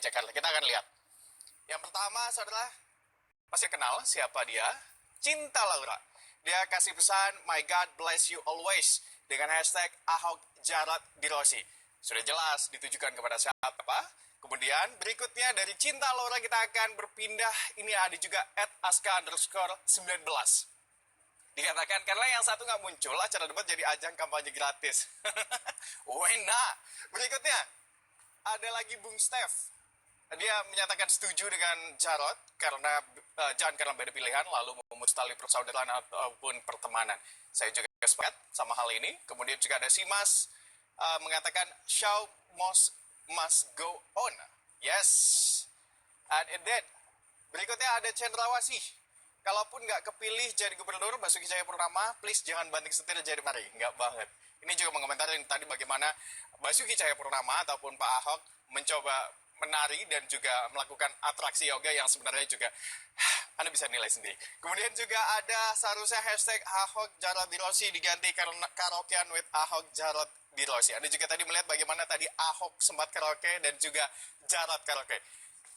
Jakarta. Kita akan lihat. Yang pertama, saudara, pasti kenal siapa dia? Cinta Laura. Dia kasih pesan, "My God bless you always," dengan hashtag Ahok Jarot Dirossi. Sudah jelas ditujukan kepada siapa? Kemudian berikutnya dari Cinta Laura kita akan berpindah. Ini ada juga @aska_19. Dikatakan karena yang satu nggak muncul, acara debat jadi ajang kampanye gratis. Wena. Berikutnya ada lagi Bung Steph. Dia menyatakan setuju dengan Jarot karena jangan karena beda pilihan lalu memutus tali persaudaraan ataupun pertemanan. Saya juga sepakat sama hal ini. Kemudian juga ada Simas mengatakan show must go on. Yes. And indeed. Berikutnya ada Cendrawasih. Kalaupun nggak kepilih jadi gubernur Basuki Cahayapurnama, please jangan banting setir jadi mari. Nggak banget. Ini juga mengomentari tadi bagaimana Basuki Cahayapurnama ataupun Pak Ahok mencoba menari dan juga melakukan atraksi yoga yang sebenarnya juga Anda bisa nilai sendiri. Kemudian juga ada seharusnya hashtag Ahok Jarot Dirossi diganti karena karaokean with Ahok Jarot Dirossi. Anda juga tadi melihat bagaimana tadi Ahok sempat karaoke dan juga Jarot karaoke.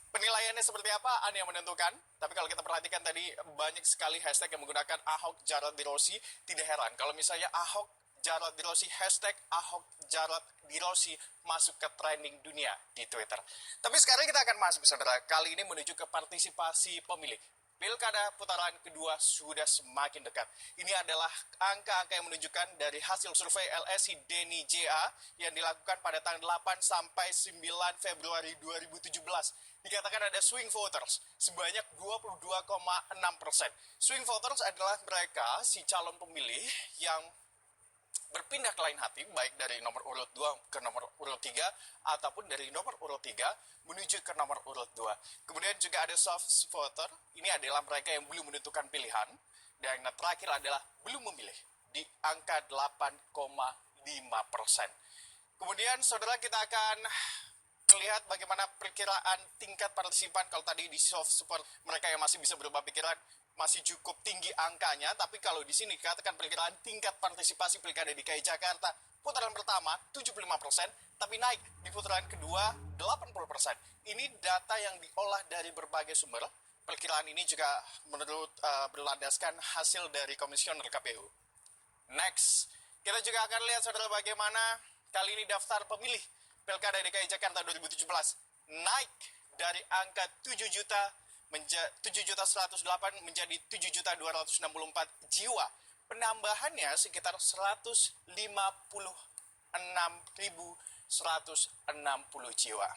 Penilaiannya seperti apa? Anda yang menentukan. Tapi kalau kita perhatikan tadi banyak sekali hashtag yang menggunakan Ahok Jarot Dirossi. Tidak heran kalau misalnya Ahok Jarot Dirossi, hashtag Ahok Jarot Dirossi masuk ke trending dunia di Twitter. Tapi sekarang kita akan masuk, saudara, kali ini menuju ke partisipasi pemilih. Pilkada putaran kedua sudah semakin dekat. Ini adalah angka-angka yang menunjukkan dari hasil survei LSI Deni JA yang dilakukan pada tanggal 8 sampai 9 Februari 2017. Dikatakan ada swing voters sebanyak 22,6%. Swing voters adalah mereka, si calon pemilih yang berpindah ke lain hati, baik dari nomor urut 2 ke nomor urut 3, ataupun dari nomor urut 3 menuju ke nomor urut 2. Kemudian juga ada soft voter, ini adalah mereka yang belum menentukan pilihan, dan yang terakhir adalah belum memilih, di angka 8,5%. Kemudian, saudara, kita akan melihat bagaimana perkiraan tingkat partisipan. Kalau tadi di soft support mereka yang masih bisa berubah pikiran masih cukup tinggi angkanya, tapi kalau di sini katakan perkiraan tingkat partisipasi Pilkada DKI Jakarta putaran pertama 75%, tapi naik di putaran kedua 80%. Ini data yang diolah dari berbagai sumber. Perkiraan ini juga menurut berlandaskan hasil dari komisioner KPU. Next, kita juga akan lihat, saudara, bagaimana kali ini daftar pemilih Pilkada DKI Jakarta 2017 naik dari angka 7.108 menjadi 7.264 jiwa. Penambahannya sekitar 156.160 jiwa.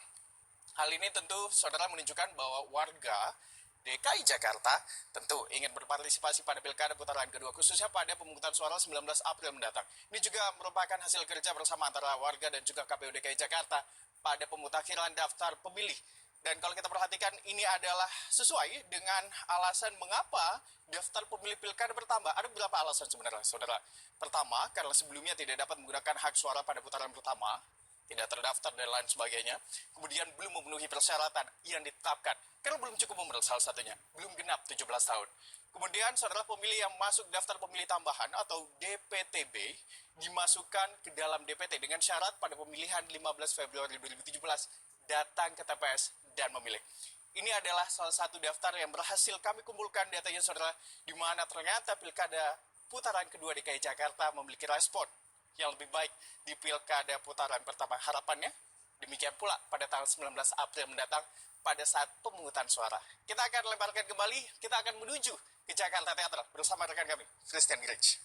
Hal ini tentu, saudara, menunjukkan bahwa warga DKI Jakarta tentu ingin berpartisipasi pada Pilkada putaran kedua, khususnya pada pemungutan suara 19 April mendatang. Ini juga merupakan hasil kerja bersama antara warga dan juga KPU DKI Jakarta pada pemutakhiran daftar pemilih. Dan kalau kita perhatikan, ini adalah sesuai dengan alasan mengapa daftar pemilih pilkada bertambah. Ada beberapa alasan sebenarnya, saudara. Pertama, karena sebelumnya tidak dapat menggunakan hak suara pada putaran pertama, tidak terdaftar dan lain sebagainya. Kemudian belum memenuhi persyaratan yang ditetapkan. Karena belum cukup umur salah satunya. Belum genap 17 tahun. Kemudian saudara pemilih yang masuk daftar pemilih tambahan atau DPTB dimasukkan ke dalam DPT dengan syarat pada pemilihan 15 Februari 2017 datang ke TPS dan memilih. Ini adalah salah satu daftar yang berhasil kami kumpulkan datanya, saudara, di mana ternyata Pilkada putaran kedua DKI Jakarta memiliki respon yang lebih baik di Pilkada putaran pertama. Harapannya demikian pula pada tanggal 19 April mendatang pada saat pemungutan suara. Kita akan lemparkan kembali, kita akan menuju ke Jakarta Teater bersama rekan kami, Christian Grich.